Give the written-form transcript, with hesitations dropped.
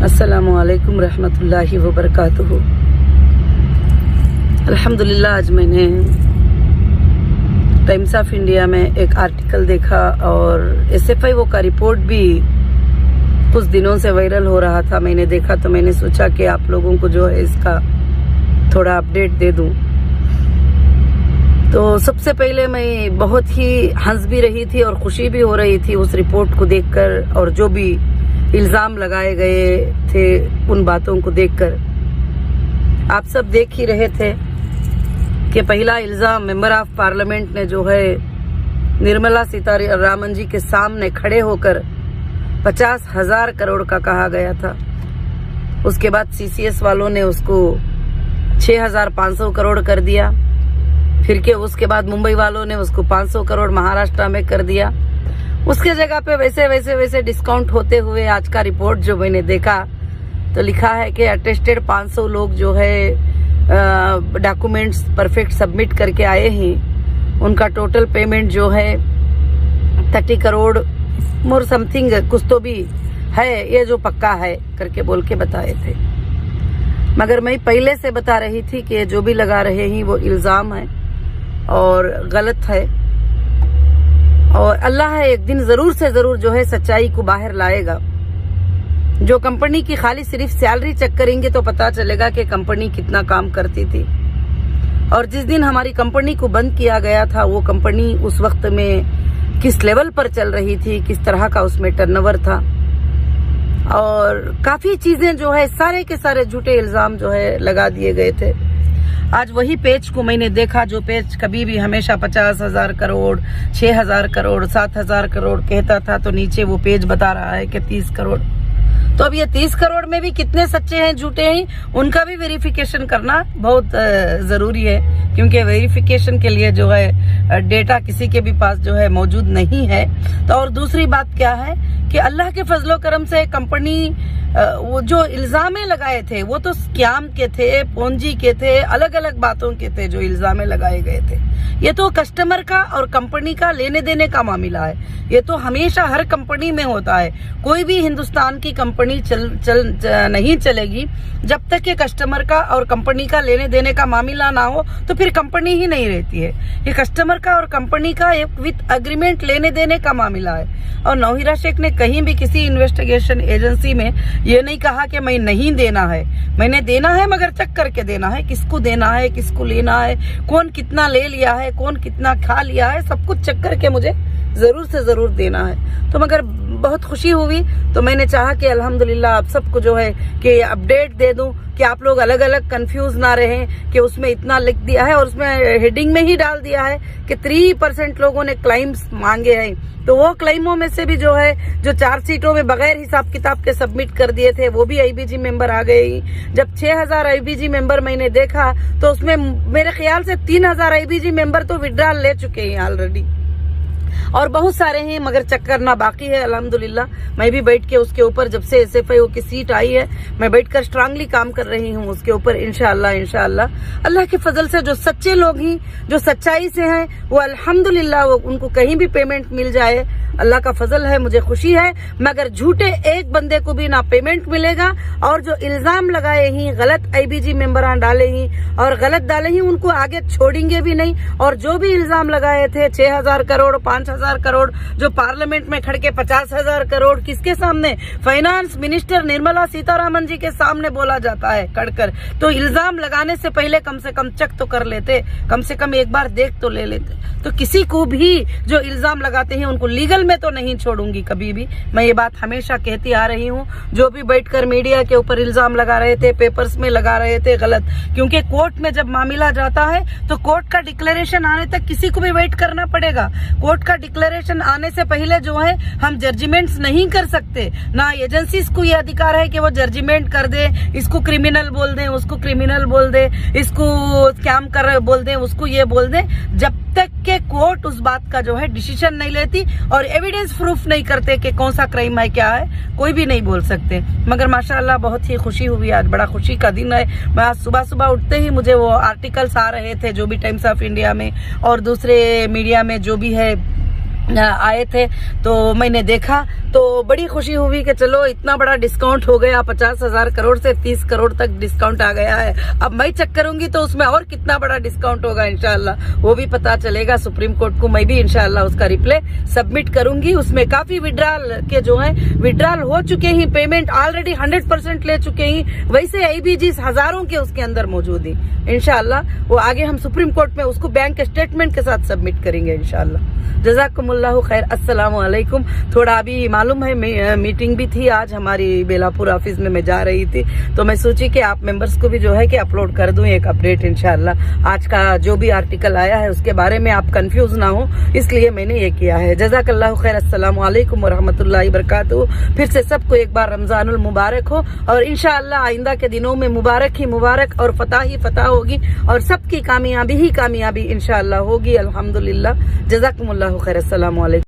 अस्सलामुअलैकुम रहमतुल्लाहि व बरकातुहू। अल्हम्दुलिल्लाह आज मैंने टाइम्स ऑफ इंडिया में एक आर्टिकल देखा और SFIO का रिपोर्ट भी कुछ दिनों से वायरल हो रहा था। मैंने देखा तो मैंने सोचा कि आप लोगों को जो है इसका थोड़ा अपडेट दे दूं। तो सबसे पहले मैं बहुत ही हंस भी रही थी और खुशी भी हो रही थी उस रिपोर्ट को देखकर, और जो भी इल्जाम लगाए गए थे उन बातों को देखकर। आप सब देख ही रहे थे कि पहला इल्जाम मेंबर ऑफ पार्लियामेंट ने जो है निर्मला सीतारमण जी के सामने खड़े होकर 50,000 करोड़ का कहा गया था। उसके बाद CCS वालों ने उसको 6,500 करोड़ कर दिया। फिर के उसके बाद मुंबई वालों ने उसको 500 करोड़ महाराष्ट्र में कर दिया। उसके जगह पे वैसे डिस्काउंट होते हुए आज का रिपोर्ट जो मैंने देखा तो लिखा है कि अटेस्टेड 500 लोग जो है डॉक्यूमेंट्स परफेक्ट सबमिट करके आए हैं। उनका टोटल पेमेंट जो है 30 करोड़ मोर समथिंग कुछ तो भी है, ये जो पक्का है करके बोल के बताए थे। मगर मैं पहले से बता रही थी कि जो भी लगा रहे हैं वो इल्जाम है और गलत है, और अल्लाह है एक दिन जरूर से जरूर जो है सच्चाई को बाहर लाएगा। जो कंपनी की खाली सिर्फ सैलरी चेक करेंगे तो पता चलेगा कि कंपनी कितना काम करती थी। और जिस दिन हमारी कंपनी को बंद किया गया था वो कंपनी उस वक्त में किस लेवल पर चल रही थी, किस तरह का उसमें टर्नओवर था, और काफी चीजें जो है सारे के सारे झूठे इल्जाम जो है लगा दिए गए थे। आज वही पेज को मैंने देखा जो पेज कभी भी हमेशा 50,000 करोड़, 6,000 करोड़, 7,000 करोड़ कहता था, तो नीचे वो पेज बता रहा है कि 30 करोड़। तो अब ये 30 करोड़ में भी कितने सच्चे हैं झूठे हैं उनका भी वेरिफिकेशन करना बहुत जरूरी है, क्योंकि वेरिफिकेशन के लिए जो है डेटा किसी के भी पास जो है मौजूद नहीं है। तो और दूसरी बात क्या है कि अल्लाह के फजलो करम से कंपनी वो जो इल्जामे लगाए थे वो तो स्कैम के थे, पोंजी के थे, अलग अलग बातों के थे जो इल्जामे लगाए गए थे। ये तो कस्टमर का और कंपनी का लेने देने का मामला है। ये तो हमेशा हर कंपनी में होता है। कोई भी हिंदुस्तान की कंपनी नहीं चलेगी जब तक ये कस्टमर का और कंपनी का लेने देने का मामला ना हो, तो फिर कंपनी ही नहीं रहती है। ये कस्टमर का और कंपनी का एक विथ अग्रीमेंट लेने देने का मामला है। और नौहिरा शेख ने कहीं भी किसी इन्वेस्टिगेशन एजेंसी में ये नहीं कहा कि मैं नहीं देना है, मैंने देना है मगर चेक करके देना है, किसको देना है, किसको लेना है, कौन कितना ले लिया है, कौन कितना खा लिया है, सब कुछ चेक करके मुझे जरूर से जरूर देना है। तो मगर बहुत खुशी हुई, तो मैंने चाहा कि अल्हम्दुलिल्लाह आप सबको जो है कि अपडेट दे दूं कि आप लोग अलग अलग कंफ्यूज ना रहें कि उसमें इतना लिख दिया है और उसमें हेडिंग में ही डाल दिया है कि 3% लोगों ने क्लेम्स मांगे हैं। तो वो क्लेमों में से भी जो है जो चार्जशीटों में बगैर हिसाब किताब के सबमिट कर दिए थे वो भी IBG मेंबर आ गए। जब 6,000 IBG मेंबर मैंने देखा तो उसमें मेरे ख्याल से 3,000 IBG मेंबर तो विड्रॉल ले चुके हैं ऑलरेडी, और बहुत सारे हैं मगर चेक करना बाकी है। अल्हम्दुलिल्लाह मैं भी बैठ के उसके ऊपर, जब से SFIO की सीट आई है, मैं बैठकर स्ट्रांगली काम कर रही हूँ उसके ऊपर। इंशाअल्लाह अल्लाह के फजल से जो सच्चे लोग हैं, जो सच्चाई से हैं, वो अल्हम्दुलिल्लाह वो उनको कहीं भी पेमेंट मिल जाए, अल्लाह का फजल है, मुझे खुशी है। मगर झूठे एक बंदे को भी ना पेमेंट मिलेगा, और जो इल्जाम लगाए ही गलत IBG मेंबर डाले ही और गलत डाले ही उनको आगे छोड़ेंगे भी नहीं। और जो भी इल्जाम लगाए थे 6,000 करोड़, 5,000 करोड़, जो पार्लियामेंट में खड़ के 50,000 करोड़ किसके सामने, फाइनेंस मिनिस्टर निर्मला सीतारमण जी के सामने बोला जाता है कड़कर। तो इल्जाम लगाने से पहले कम से कम चेक तो कर लेते, कम से कम एक बार देख तो ले लेते। तो किसी को भी जो इल्जाम लगाते हैं उनको लीगल में तो नहीं छोड़ूंगी कभी भी। मैं ये बात हमेशा कहती आ रही हूँ। जो भी बैठकर मीडिया के ऊपर इल्जाम लगा रहे थे, पेपर्स में लगा रहे थे, गलत, क्योंकि कोर्ट में जब मामला जाता है तो कोर्ट का डिक्लेरेशन आने तक किसी को भी वेट करना पड़ेगा। कोर्ट का डिक्लेरेशन आने से पहले जो है हम जजमेंट्स नहीं कर सकते, ना एजेंसीज को ये अधिकार है कि वो जजमेंट कर दे, इसको क्रिमिनल बोल दे, उसको क्रिमिनल बोल दे, इसको स्कैम कर बोल दे, उसको ये बोल दे, जब तक के कोर्ट उस बात का जो है डिसीजन नहीं लेती और एविडेंस प्रूफ नहीं करते कि कौन सा क्राइम है, क्या है, कोई भी नहीं बोल सकते। मगर माशाअल्लाह बहुत ही खुशी हुई, आज बड़ा खुशी का दिन है। मैं आज सुबह सुबह उठते ही मुझे वो आर्टिकल्स आ रहे थे जो भी टाइम्स ऑफ इंडिया में और दूसरे मीडिया में जो भी है आए थे, तो मैंने देखा तो बड़ी खुशी हुई कि चलो इतना बड़ा डिस्काउंट हो गया, 50,000 करोड़ से 30 करोड़ तक डिस्काउंट आ गया है। अब मैं चेक करूंगी तो उसमें और कितना बड़ा डिस्काउंट होगा इंशाल्लाह वो भी पता चलेगा। सुप्रीम कोर्ट को मैं भी इंशाल्लाह उसका रिप्लाई सबमिट करूंगी। उसमें काफी विड्रॉल के जो है विड्रॉल हो चुके हैं, पेमेंट ऑलरेडी 100% ले चुके हैं। वैसे ABGs हजारों के उसके अंदर मौजूद हैं। इंशाल्लाह वो आगे हम सुप्रीम कोर्ट में उसको बैंक स्टेटमेंट के साथ सबमिट करेंगे इंशाल्लाह। जज़ाकुमुल्लाहु खैर। अस्सलामु अलैकुम। थोड़ा अभी मालूम है मीटिंग भी थी आज हमारी बेलापुर ऑफिस में, मैं जा रही थी तो मैं सोची कि आप मेंबर्स को भी जो है कि अपलोड कर दूं एक अपडेट इंशाल्लाह। आज का जो भी आर्टिकल आया है उसके बारे में आप कंफ्यूज ना हो, इसलिए मैंने ये किया है। जज़ाकल्लाहु खैर। अस्सलामु अलैकुम व रहमतुल्लाहि व बरकातुहू। फिर से सबको एक बार रमजानुल मुबारक हो और इंशाल्लाह आइंदा के दिनों में मुबारक ही मुबारक और फतह ही फतह होगी और सबकी कामयाबी ही कामयाबी इंशाल्लाह होगी। अल्हम्दुलिल्लाह। जज़ाकुमुल्लाहु खैर। अस्सलामु अलैकुम।